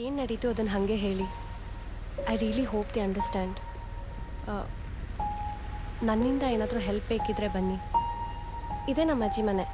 ಏನು ನಡೀತು ಅದನ್ನು ಹಾಗೆ ಹೇಳಿ. I really hope the understand. ನನ್ನಿಂದ ಏನಾದರೂ ಹೆಲ್ಪ್ ಬೇಕಿದ್ರೆ ಬನ್ನಿ. ಇದೇ ನಮ್ಮ ಅಜ್ಜಿ ಮನೆ.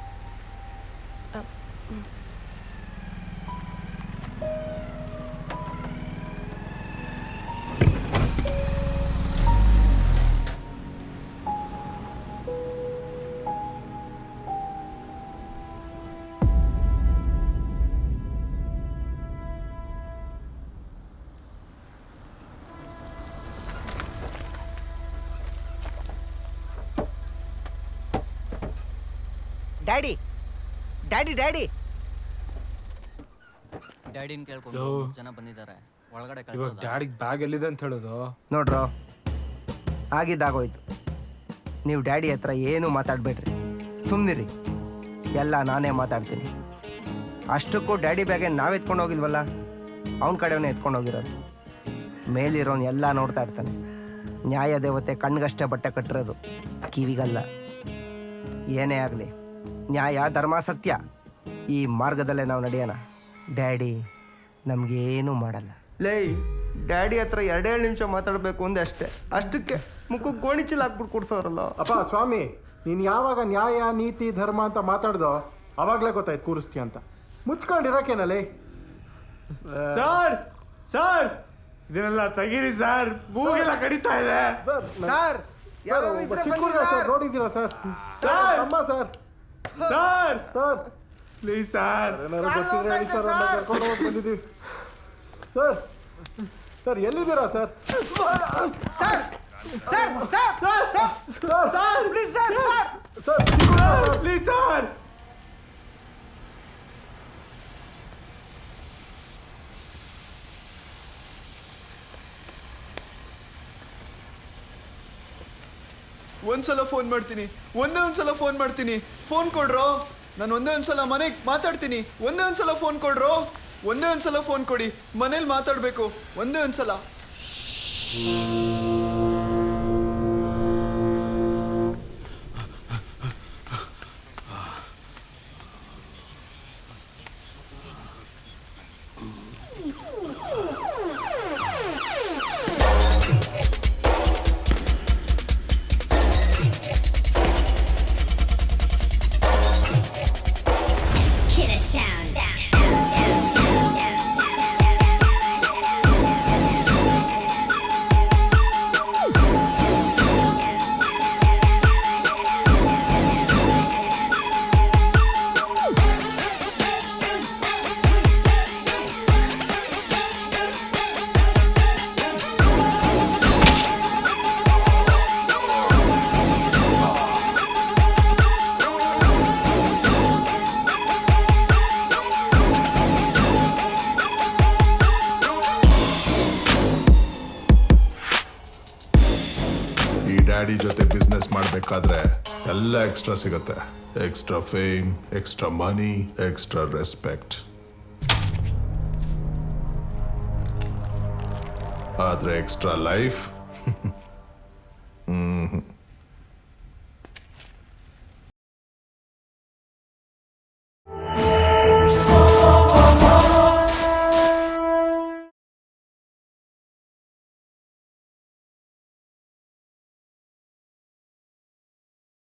ಡ್ಯಾಡಿ ಡ್ಯಾಡಿ ಡ್ಯಾಡಿ ಡ್ಯಾಡಿನ ಕೇಳ್ಕೊಂಡು ಜನ ಬಂದಿದ್ದಾರೆ ಒಳಗಡೆ ಇವಾಗ ಕಳ್ಸೋದಾ? ಡ್ಯಾಡಿಗೆ ಬ್ಯಾಗ್ ಎಲ್ಲಿದೆ ಅಂತ ಹೇಳೋದು? ನೋಡ್ರೋ, ಆಗಿದ್ದಾಗೋಯ್ತು. ನೀವು ಡ್ಯಾಡಿ ಹತ್ರ ಏನೂ ಮಾತಾಡಬೇಡ್ರಿ, ಸುಮ್ಮನಿರಿ. ಎಲ್ಲ ನಾನೇ ಮಾತಾಡ್ತೀನಿ. ಅಷ್ಟಕ್ಕೂ ಡ್ಯಾಡಿ ಬ್ಯಾಗೆ ನಾವು ಎತ್ಕೊಂಡು ಹೋಗಿಲ್ವಲ್ಲ, ಅವನ ಕಡೆಯವನೇ ಎತ್ಕೊಂಡು ಹೋಗಿರೋದು. ಮೇಲಿರೋನು ಎಲ್ಲ ನೋಡ್ತಾ ಇರ್ತಾನೆ. ನ್ಯಾಯ ದೇವತೆ ಕಣ್ಗಷ್ಟೇ ಬಟ್ಟೆ ಕಟ್ಟಿರೋದು, ಕಿವಿಗಲ್ಲ. ಏನೇ ಆಗಲಿ, ನ್ಯಾಯ ಧರ್ಮ ಸತ್ಯ, ಈ ಮಾರ್ಗದಲ್ಲೇ ನಾವು ನಡೆಯೋಣ. ಡ್ಯಾಡಿ ನಮಗೇನು ಮಾಡಲ್ಲ. ಲೇ, ಡ್ಯಾಡಿ ಹತ್ರ 2 ನಿಮಿಷ ಮಾತಾಡಬೇಕು ಅಂದೆ ಅಷ್ಟೇ. ಅಷ್ಟಕ್ಕೆ ಮುಖಕ್ಕೆ ಗೋಣಿಚೀಲ ಹಾಕ್ಬಿಟ್ಟು ಕೊಡ್ಸೋರಲ್ಲ. ಅಪ್ಪ ಸ್ವಾಮಿ, ನೀನು ಯಾವಾಗ ನ್ಯಾಯ ನೀತಿ ಧರ್ಮ ಅಂತ ಮಾತಾಡ್ದೋ ಅವಾಗಲೇ ಗೊತ್ತಾಯ್ತು ಕೂರಿಸ್ತೀಯ ಅಂತ. ಮುಚ್ಕೊಂಡಿರಕೇನಲ್ಲಿ. ಸರ್ ಸರ್ ಇದನ್ನೆಲ್ಲ ತೆಗೀರಿ ಸರ್, ಮೂಗೆಲ್ಲ ಕಡಿತಾ ಇದೆ. ಸರ್, ಯಾರೋ ಇದ್ರೆ ಬನ್ನಿ ಸರ್. ನೋಡಿದ್ದೀರಾ ಸರ್? ಸರ್! ಅಮ್ಮ sir, sir sir please sir, ಏನಾದ್ರು ಗೊತ್ತಿದ್ರೆ ಹೇಳಿ ಸರ್, ಅಂತ ಕರ್ಕೊಂಡು ಹೋಗಿ ಬಂದಿದ್ದೀವಿ. ಸರ್ ಸರ್ ಎಲ್ಲಿದ್ದೀರಾ ಸರ್? Please sir. ಒಂದ್ಸಲ ಫೋನ್ ಮಾಡ್ತೀನಿ, ಒಂದ್ಸಲ ಫೋನ್ ಮಾಡ್ತೀನಿ. ಫೋನ್ ಕೊಡ್ರೋ, ನಾನು ಒಂದ್ಸಲ ಮನೆಗೆ ಮಾತಾಡ್ತೀನಿ. ಒಂದ್ಸಲ ಫೋನ್ ಕೊಡ್ರೋ, ಒಂದ್ಸಲ ಫೋನ್ ಕೊಡಿ, ಮನೇಲಿ ಮಾತಾಡ್ಬೇಕು. ಒಂದ್ಸಲ. Killer sound. ಡ್ಯಾಡಿ ಜೊತೆ ಬಿಸ್ನೆಸ್ ಮಾಡಬೇಕಾದ್ರೆ ಎಲ್ಲ ಎಕ್ಸ್ಟ್ರಾ ಸಿಗುತ್ತೆ. Extra fame, extra money, extra respect. ಆದ್ರೆ ಎಕ್ಸ್ಟ್ರಾ ಲೈಫ್